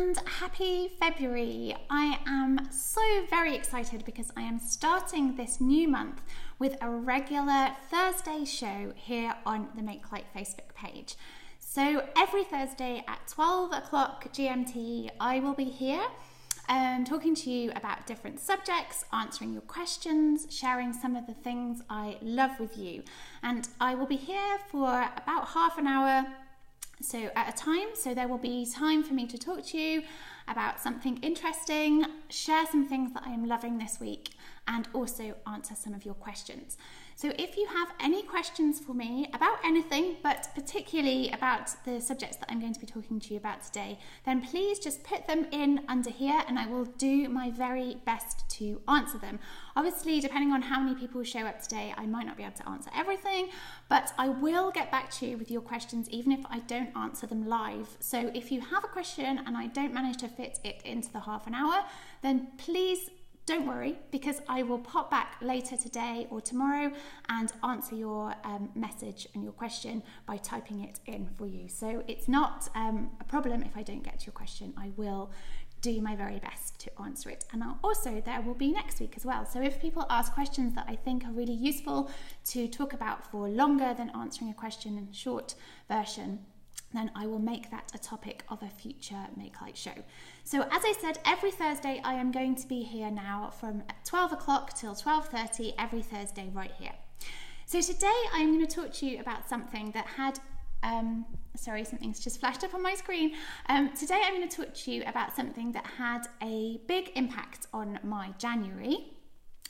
and happy February. I am so very excited because I am starting this new month with a regular Thursday show here on the Makelight Facebook page. So every Thursday at 12 o'clock GMT, I will be here talking to you about different subjects, answering your questions, sharing some of the things I love with you. And I will be here for about half an hour at a time, so there will be time for me to talk to you about something interesting, share some things that I am loving this week, and also answer some of your questions. So if you have any questions for me about anything, but particularly about the subjects that I'm going to be talking to you about today, then please just put them in under here and I will do my very best to answer them. Obviously, depending on how many people show up today, I might not be able to answer everything, but I will get back to you with your questions even if I don't answer them live. So if you have a question and I don't manage to fit it into the half an hour, then please don't worry, because I will pop back later today or tomorrow and answer your message and your question by typing it in for you. So it's not a problem if I don't get to your question. I will do my very best to answer it. And there will be next week as well. So if people ask questions that I think are really useful to talk about for longer than answering a question in a short version, then I will make that a topic of a future Makelight show. So as I said, every Thursday I am going to be here now from 12 o'clock till 12:30 every Thursday right here. So today I'm going to talk to you about something that had, something's just flashed up on my screen. Today I'm going to talk to you about something that had a big impact on my January,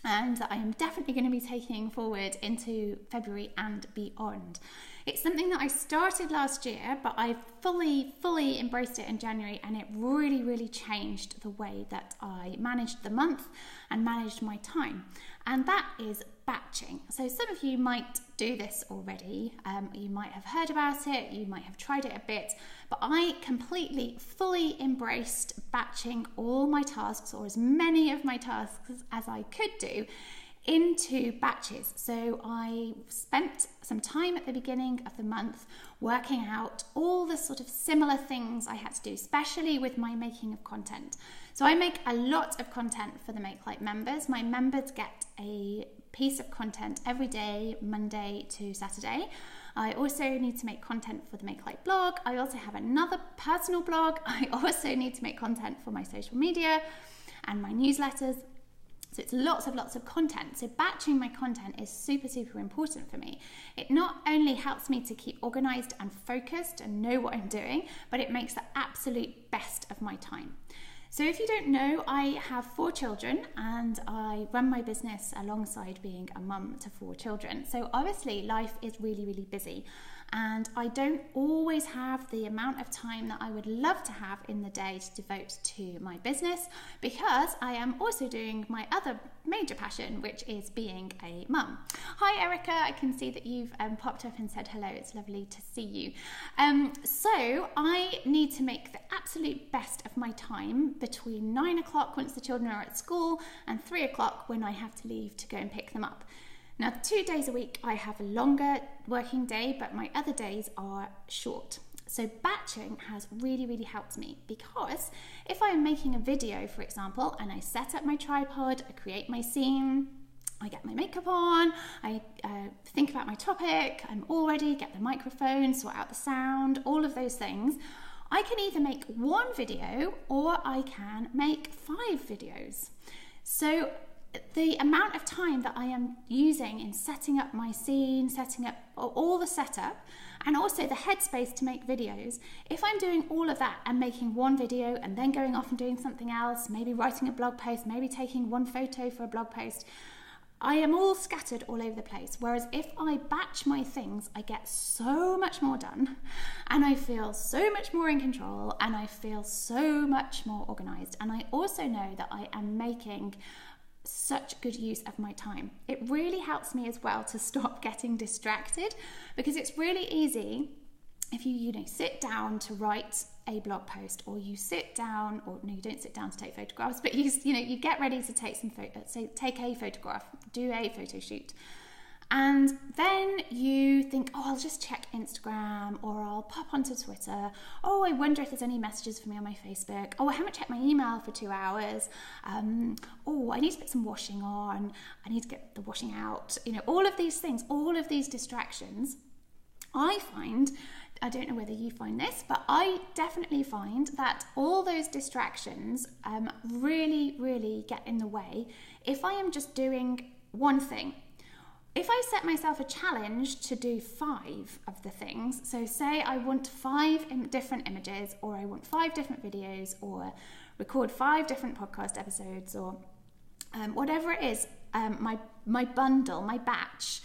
and that I am definitely going to be taking forward into February and beyond. It's something that I started last year, but I fully embraced it in January, and it really changed the way that I managed the month and managed my time. And that is batching. So some of you might do this already. You might have heard about it, you might have tried it a bit, but I fully embraced batching all my tasks, or as many of my tasks as I could do, into batches. So I spent some time at the beginning of the month working out all the sort of similar things I had to do, especially with my making of content. So I make a lot of content for the Makelight members. My members get a piece of content every day, Monday to Saturday. I also need to make content for the Makelight blog. I also have another personal blog. I also need to make content for my social media and my newsletters. So it's lots of content. So batching my content is super important for me. It not only helps me to keep organized and focused and know what I'm doing, but it makes the absolute best of my time. So if you don't know, I have 4 children and I run my business alongside being a mum to 4 children. So obviously life is really busy, and I don't always have the amount of time that I would love to have in the day to devote to my business, because I am also doing my other major passion, which is being a mum. Hi Erica, I can see that you've popped up and said hello. It's lovely to see you. So I need to make the absolute best of my time between 9 o'clock once the children are at school and 3 o'clock when I have to leave to go and pick them up. Now, 2 days a week I have a longer working day, but my other days are short. So batching has really helped me, because if I am making a video, for example, and I set up my tripod, I create my scene, I get my makeup on, I think about my topic, I'm all ready, get the microphone, sort out the sound, all of those things, I can either make 1 video or I can make 5 videos. So the amount of time that I am using in setting up my scene, setting up all the setup, and also the headspace to make videos, if I'm doing all of that and making 1 video and then going off and doing something else, maybe writing a blog post, maybe taking 1 photo for a blog post, I am all scattered all over the place. Whereas if I batch my things, I get so much more done, and I feel so much more in control, and I feel so much more organized. And I also know that I am making such good use of my time. It really helps me as well to stop getting distracted, because it's really easy if you sit down to write a blog post, or you sit down, or no, you don't sit down to take photographs, but you get ready to take some photos, so take a photograph, do a photo shoot, And then you think, oh, I'll just check Instagram, or I'll pop onto Twitter. Oh, I wonder if there's any messages for me on my Facebook. Oh, I haven't checked my email for 2 hours. Oh, I need to put some washing on. I need to get the washing out. All of these things, all of these distractions, I find, I don't know whether you find this, but I definitely find that all those distractions really, really get in the way if I am just doing one thing. If I set myself a challenge to do 5 of the things, so say I want 5 different images, or I want 5 different videos, or record 5 different podcast episodes, or whatever it is, my bundle, my batch,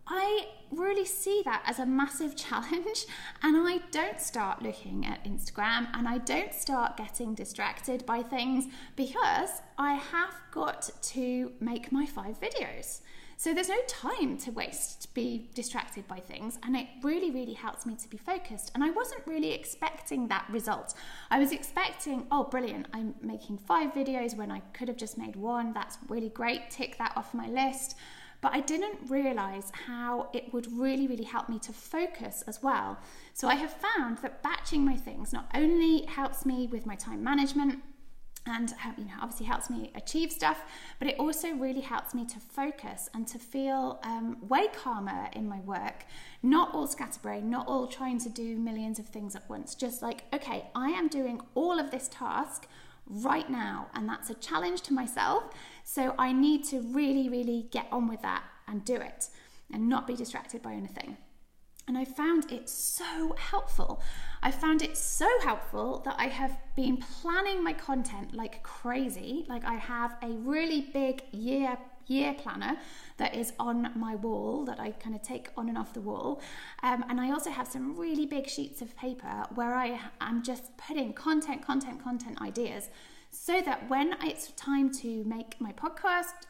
I really see that as a massive challenge, and I don't start looking at Instagram, and I don't start getting distracted by things, because I have got to make my 5 videos. So there's no time to waste to be distracted by things, and it really, really helps me to be focused. And I wasn't really expecting that result. I was expecting, oh, brilliant, I'm making 5 videos when I could have just made 1. That's really great, tick that off my list. But I didn't realise how it would really, really help me to focus as well. So I have found that batching my things not only helps me with my time management, and obviously helps me achieve stuff, but it also really helps me to focus and to feel way calmer in my work, not all scatterbrained, not all trying to do millions of things at once, just like, okay, I am doing all of this task right now, and that's a challenge to myself, so I need to really, really get on with that and do it and not be distracted by anything. And I found it so helpful. I found it so helpful that I have been planning my content like crazy. Like, I have a really big year planner that is on my wall that I kind of take on and off the wall. And I also have some really big sheets of paper where I'm just putting content ideas, so that when it's time to make my podcast,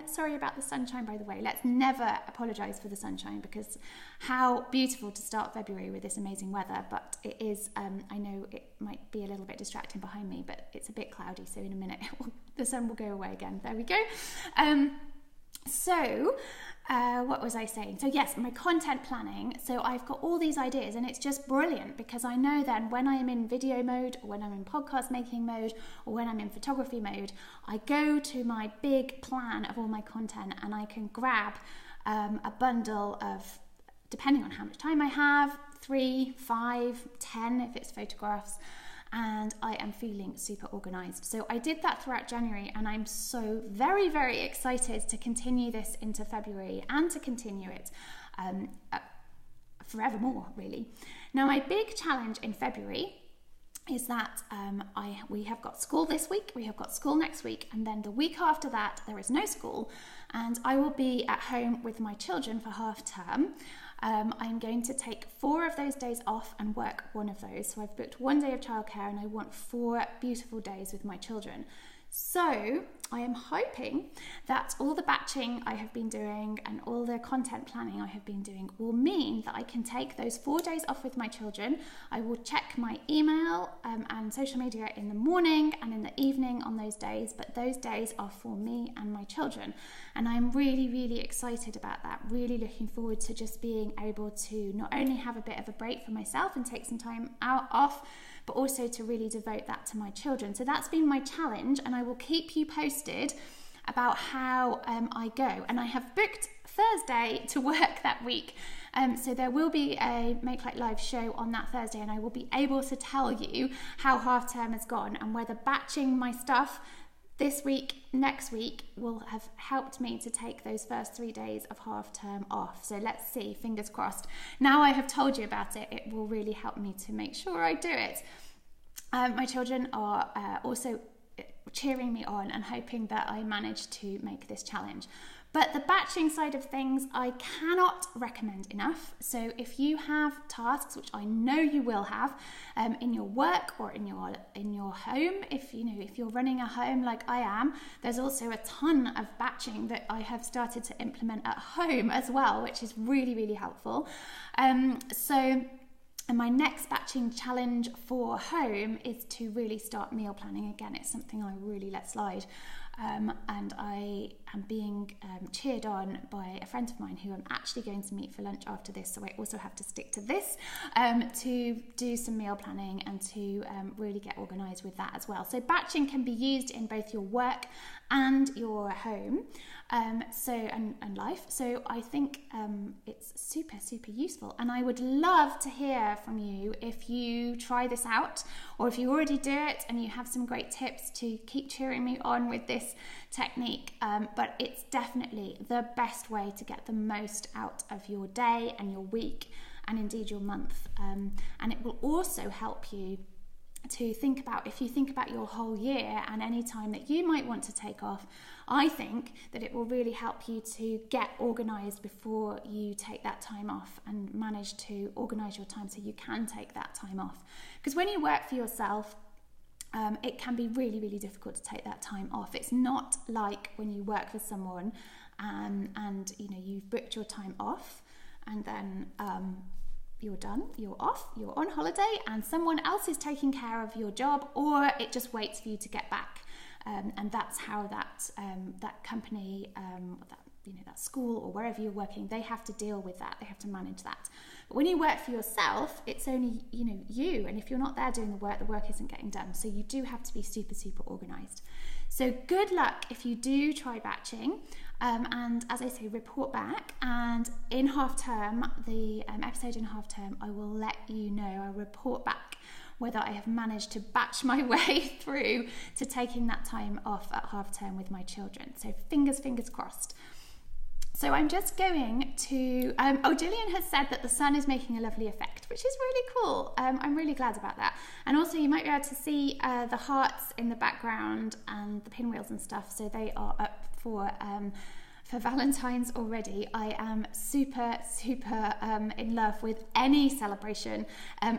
sorry about the sunshine, by the way, let's never apologize for the sunshine, because how beautiful to start February with this amazing weather. But it is, I know it might be a little bit distracting behind me, but it's a bit cloudy, so in a minute the sun will go away again. There we go. What was I saying? So yes, my content planning. So I've got all these ideas, and it's just brilliant, because I know then when I am in video mode, or when I'm in podcast making mode, or when I'm in photography mode, I go to my big plan of all my content, and I can grab a bundle of, depending on how much time I have, 3, 5, 10 if it's photographs, and I am feeling super organized. So I did that throughout January, and I'm so very, very excited to continue this into February, and to continue it forevermore, really. Now, my big challenge in February is that we have got school this week, we have got school next week, and then the week after that there is no school, and I will be at home with my children for half term. I'm going to take 4 of those days off and work 1 of those. So I've booked 1 day of childcare, and I want 4 beautiful days with my children. So I am hoping that all the batching I have been doing and all the content planning I have been doing will mean that I can take those 4 days off with my children. I will check my email and social media in the morning and in the evening on those days, but those days are for me and my children. And I'm really, really excited about that. Really looking forward to just being able to not only have a bit of a break for myself and take some time off, but also to really devote that to my children. So that's been my challenge, and I will keep you posted about how I go. And I have booked Thursday to work that week. So there will be a Makelight live show on that Thursday, and I will be able to tell you how half term has gone, and whether batching my stuff this week, next week, will have helped me to take those first 3 days of half term off. So let's see, fingers crossed. Now I have told you about it, it will really help me to make sure I do it. My children are also cheering me on and hoping that I manage to make this challenge. But the batching side of things, I cannot recommend enough. So if you have tasks, which I know you will have, in your work or in your home, if you're running a home like I am, there's also a ton of batching that I have started to implement at home as well, which is really, really helpful. And my next batching challenge for home is to really start meal planning again. It's something I really let slide and I am being cheered on by a friend of mine who I'm actually going to meet for lunch after this, so I also have to stick to this to do some meal planning and to really get organised with that as well. So batching can be used in both your work and your home and life, so I think it's super useful, and I would love to hear from you if you try this out, or if you already do it and you have some great tips to keep cheering me on with this technique. But it's definitely the best way to get the most out of your day and your week, and indeed your month, and it will also help you to think about, if you think about your whole year and any time that you might want to take off, I think that it will really help you to get organised before you take that time off, and manage to organise your time so you can take that time off. Because when you work for yourself, it can be really difficult to take that time off. It's not like when you work for someone and you know, you've booked your time off and then you're done, you're off, you're on holiday, and someone else is taking care of your job, or it just waits for you to get back. And that's how that company, that school or wherever you're working, they have to deal with that. They have to manage that. But when you work for yourself, it's only you, and if you're not there doing the work isn't getting done. So you do have to be super organised. So good luck if you do try batching, and as I say, report back, and in half term, the episode in half term, I will let you know, I'll report back whether I have managed to batch my way through to taking that time off at half term with my children. So fingers crossed. So I'm just going to, Gillian has said that the sun is making a lovely effect, which is really cool. I'm really glad about that. And also you might be able to see the hearts in the background and the pinwheels and stuff. So they are up for Valentine's already. I am super in love with any celebration,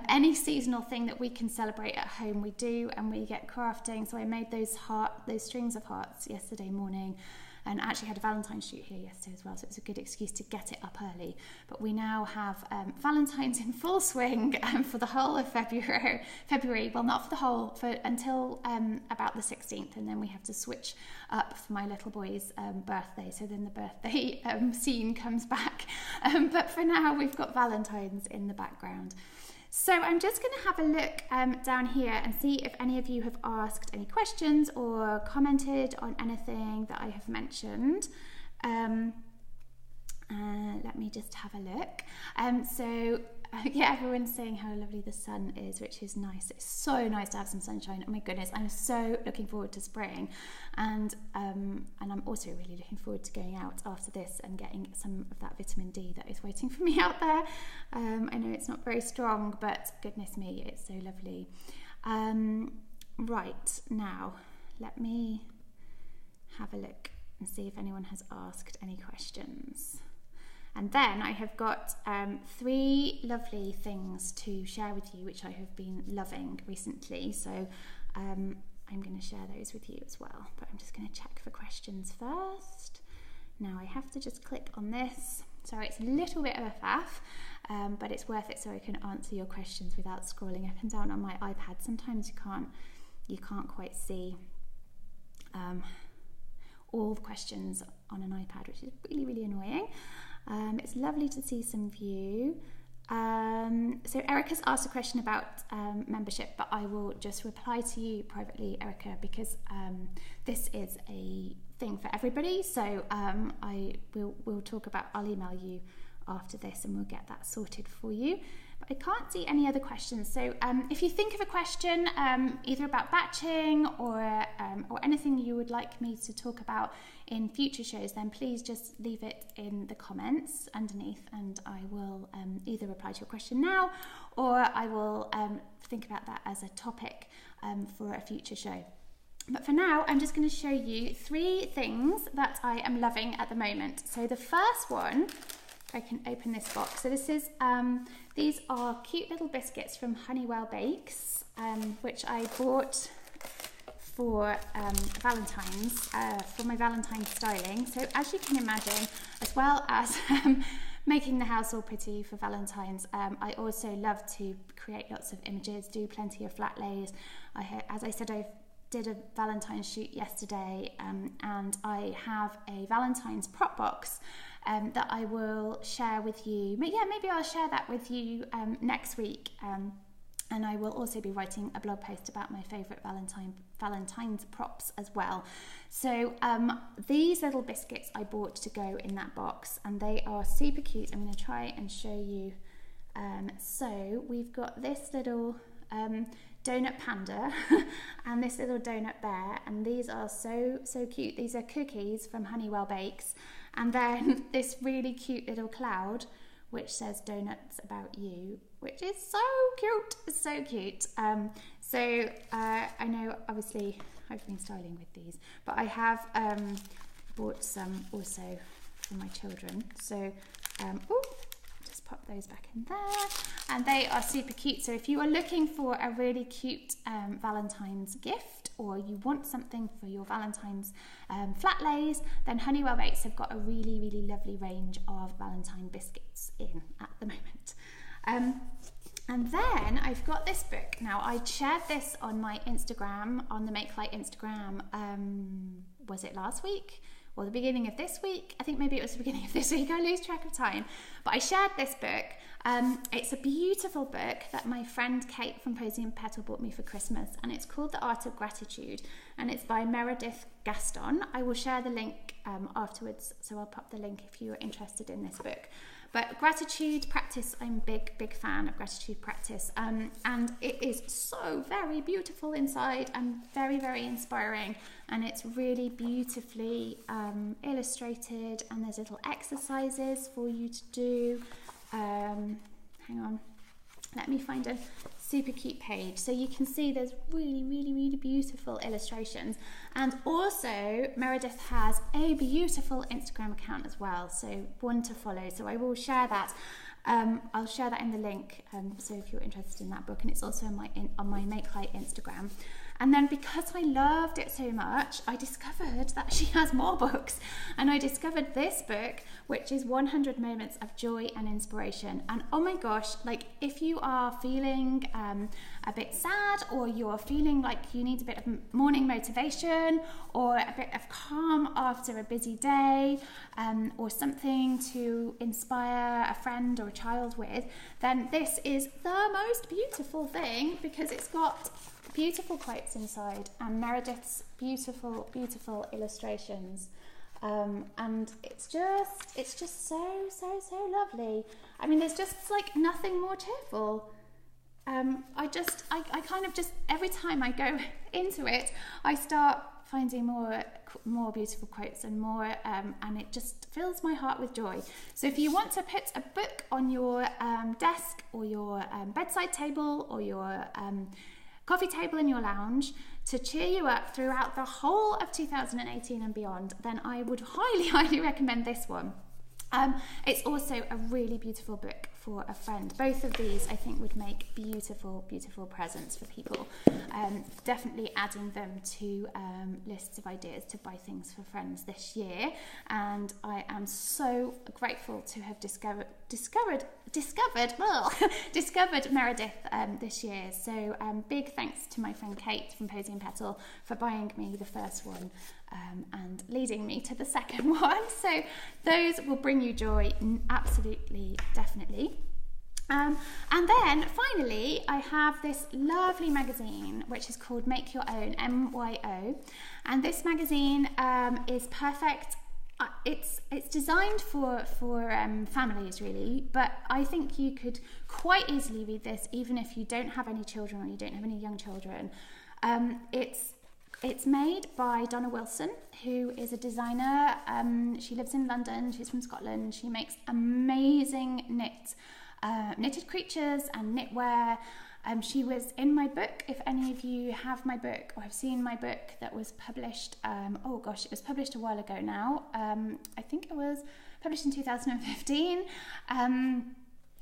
any seasonal thing that we can celebrate at home, we do, and we get crafting. So I made those strings of hearts yesterday morning, and actually had a Valentine's shoot here yesterday as well, so it was a good excuse to get it up early. But we now have Valentine's in full swing for the whole of February. Well, not for the whole, until about the 16th, and then we have to switch up for my little boy's birthday, so then the birthday scene comes back. But for now, we've got Valentine's in the background. So I'm just going to have a look down here and see if any of you have asked any questions or commented on anything that I have mentioned. Let me just have a look. Yeah, everyone's saying how lovely the sun is, which is nice. It's so nice to have some sunshine. Oh my goodness, I'm so looking forward to spring, and I'm also really looking forward to going out after this and getting some of that vitamin D that is waiting for me out there. I know it's not very strong, but goodness me, it's so lovely. Right, now let me have a look and see if anyone has asked any questions. And then I have got 3 lovely things to share with you, which I have been loving recently. So I'm going to share those with you as well. But I'm just going to check for questions first. Now I have to just click on this. So it's a little bit of a faff, but it's worth it so I can answer your questions without scrolling up and down on my iPad. Sometimes you can't quite see all the questions on an iPad, which is really annoying. It's lovely to see some of you. So Erica's asked a question about membership, but I will just reply to you privately, Erica, because this is a thing for everybody. So we'll talk about, I'll email you after this and we'll get that sorted for you. But I can't see any other questions. So if you think of a question, either about batching or anything you would like me to talk about in future shows, then please just leave it in the comments underneath, and I will either reply to your question now, or I will think about that as a topic for a future show. But for now, I'm just going to show you 3 things that I am loving at the moment. So the first one, if I can open this box. So this is, these are cute little biscuits from Honeywell Bakes, which I bought for Valentine's, for my Valentine's styling. So as you can imagine, as well as making the house all pretty for Valentine's, I also love to create lots of images, do plenty of flat lays. As I said, I've did a Valentine's shoot yesterday, and I have a Valentine's prop box that I will share with you. Maybe I'll share that with you next week. And I will also be writing a blog post about my favourite Valentine's props as well. So these little biscuits I bought to go in that box, and they are super cute. I'm going to try and show you. So we've got this little donut panda and this little donut bear, and these are so cute. These are cookies from Honeywell Bakes, and then this really cute little cloud which says donuts about you, which is so cute. It's so cute. I know obviously I've been styling with these, but I have bought some also for my children. So just pop those back in there, and they are super cute. So if you are looking for a really cute Valentine's gift, or you want something for your Valentine's flat lays, then Honeywell Bakes have got a really lovely range of Valentine biscuits in at the moment. And then I've got this book. Now, I shared this on my Instagram, on the Makelight Instagram, was it last week? Or the beginning of this week? I think maybe it was the beginning of this week. I lose track of time. But I shared this book. It's a beautiful book that my friend Kate from Posy and Petal bought me for Christmas, and it's called The Art of Gratitude, and it's by Meredith Gaston. I will share the link afterwards, so I'll pop the link if you are interested in this book. But gratitude practice, I'm a big fan of gratitude practice, and it is so very beautiful inside and very inspiring, and it's really beautifully illustrated, and there's little exercises for you to do. Hang on, let me find a super cute page. So you can see there's really beautiful illustrations, and also Meredith has a beautiful Instagram account as well, so one to follow. So I will share that. I'll share that in the link, so if you're interested in that book, and it's also on my Makelight Instagram. And then because I loved it so much, I discovered that she has more books, and I discovered this book, which is 100 Moments of Joy and Inspiration. And oh my gosh, like if you are feeling a bit sad, or you're feeling like you need a bit of morning motivation, or a bit of calm after a busy day, or something to inspire a friend or a child with, then this is the most beautiful thing, because it's got beautiful quotes inside and Meredith's beautiful illustrations, and it's just so lovely. I mean, there's just like nothing more cheerful. I kind of just, every time I go into it, I start finding more beautiful quotes and more, and it just fills my heart with joy. So if you want to put a book on your desk, or your bedside table, or your coffee table in your lounge to cheer you up throughout the whole of 2018 and beyond, then I would highly recommend this one. It's also a really beautiful book for a friend. Both of these I think would make beautiful presents for people. Definitely adding them to lists of ideas to buy things for friends this year, and I am so grateful to have discovered Meredith this year. So big thanks to my friend Kate from Posy and Petal for buying me the first one and leading me to the second one. So those will bring you joy, absolutely, definitely. And then finally, I have this lovely magazine which is called Make Your Own, MYO, and this magazine is perfect. It's designed for families really, but I think you could quite easily read this even if you don't have any children or you don't have any young children. It's made by Donna Wilson, who is a designer. She lives in London. She's from Scotland. She makes amazing knitted creatures and knitwear. She was in my book. If any of you have my book or have seen my book that was published, it was published a while ago now. I think it was published in 2015.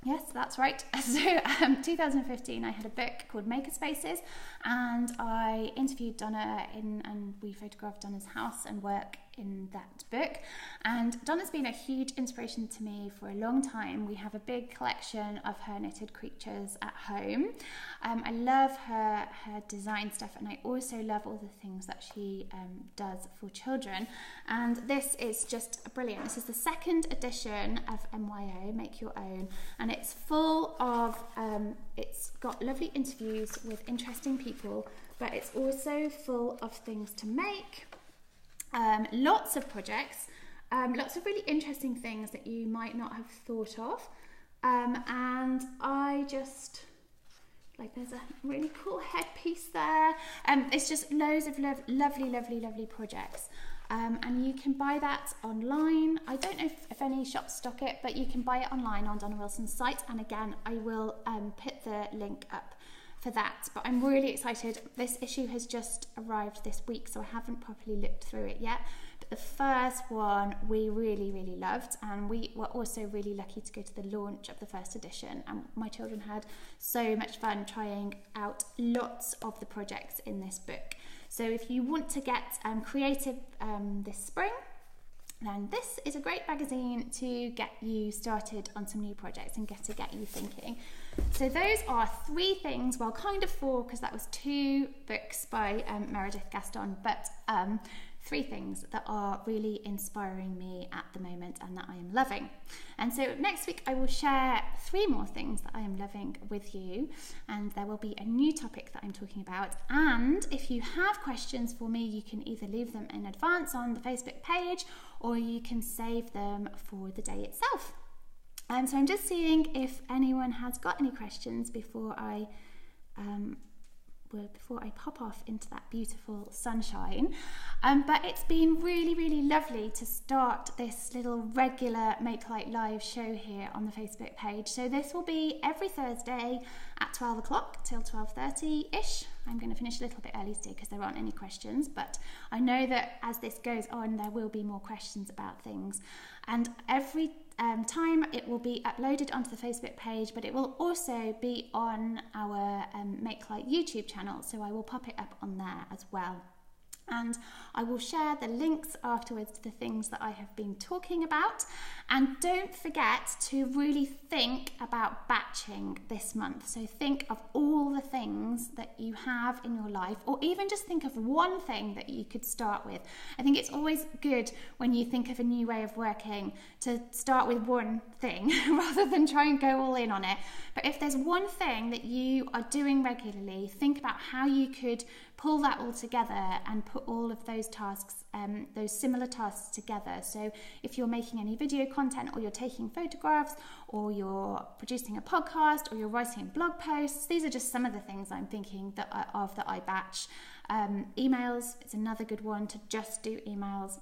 Yes, that's right. So 2015, I had a book called Makerspaces, and I interviewed Donna and we photographed Donna's house and work in that book. And Donna's been a huge inspiration to me for a long time. We have a big collection of her knitted creatures at home. I love her design stuff, and I also love all the things that she does for children. And this is just brilliant. This is the second edition of MYO, Make Your Own, and it's full of, it's got lovely interviews with interesting people, but it's also full of things to make, lots of projects, lots of really interesting things that you might not have thought of, and I just, like, there's a really cool headpiece there, it's just loads of lovely projects. And you can buy that online. I don't know if any shops stock it, but you can buy it online on Donna Wilson's site. And again, I will put the link up for that. But I'm really excited. This issue has just arrived this week, so I haven't properly looked through it yet. But the first one we really loved, and we were also really lucky to go to the launch of the first edition. And my children had so much fun trying out lots of the projects in this book. So if you want to get creative this spring, then this is a great magazine to get you started on some new projects and get you thinking. So those are 3 things, well, kind of 4, because that was 2 books by Meredith Gaston, but 3 things that are really inspiring me at the moment and that I am loving. And so next week I will share 3 more things that I am loving with you, and there will be a new topic that I'm talking about. And if you have questions for me, you can either leave them in advance on the Facebook page, or you can save them for the day itself. And so I'm just seeing if anyone has got any questions before I pop off into that beautiful sunshine. But it's been really lovely to start this little regular Makelight live show here on the Facebook page. So this will be every Thursday at 12 o'clock till 12:30-ish. I'm going to finish a little bit early today because there aren't any questions, but I know that as this goes on there will be more questions about things. And every time it will be uploaded onto the Facebook page, but it will also be on our Makelight YouTube channel, so I will pop it up on there as well. And I will share the links afterwards to the things that I have been talking about. And don't forget to really think about batching this month. So think of all the things that you have in your life, or even just think of one thing that you could start with. I think it's always good when you think of a new way of working to start with one thing rather than try and go all in on it. But if there's one thing that you are doing regularly, think about how you could pull that all together and put all of those tasks, those similar tasks together. So if you're making any video content, or you're taking photographs, or you're producing a podcast, or you're writing blog posts, these are just some of the things I'm thinking that I batch. Emails, it's another good one, to just do emails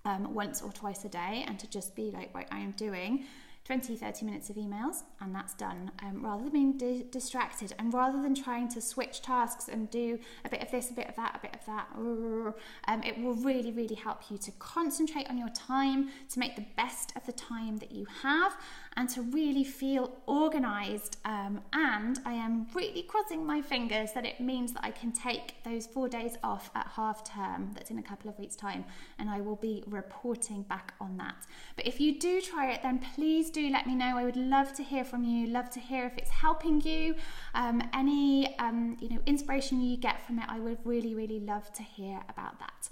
once or twice a day, and to just be like, right, I am doing 20-30 minutes of emails and that's done, rather than being distracted, and rather than trying to switch tasks and do a bit of this, a bit of that, a bit of that. It will really help you to concentrate on your time, to make the best of the time that you have, and to really feel organised. And I am really crossing my fingers that it means that I can take those 4 days off at half term, that's in a couple of weeks' time, and I will be reporting back on that. But if you do try it, then please do let me know. I would love to hear from you, love to hear if it's helping you. Any inspiration you get from it, I would really love to hear about that.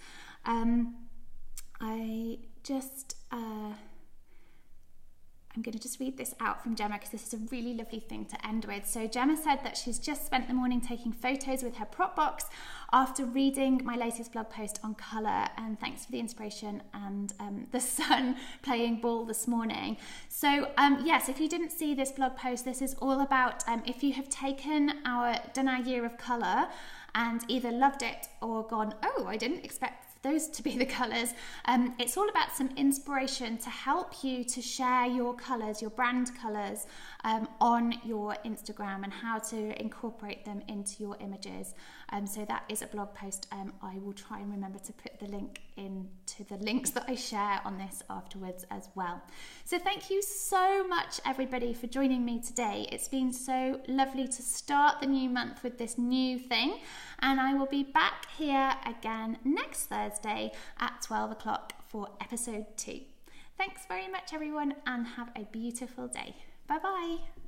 I'm going to just read this out from Gemma because this is a really lovely thing to end with. So Gemma said that she's just spent the morning taking photos with her prop box after reading my latest blog post on colour, and thanks for the inspiration and the sun playing ball this morning. So yes, if you didn't see this blog post, this is all about if you have done our year of colour and either loved it or gone, oh, I didn't expect those to be the colours. It's all about some inspiration to help you to share your colours, your brand colours, on your Instagram, and how to incorporate them into your images. So that is a blog post. I will try and remember to put the link into the links that I share on this afterwards as well. So thank you so much, everybody, for joining me today. It's been so lovely to start the new month with this new thing, and I will be back here again next Thursday Thursday at 12 o'clock for episode 2. Thanks very much, everyone, and have a beautiful day. Bye-bye.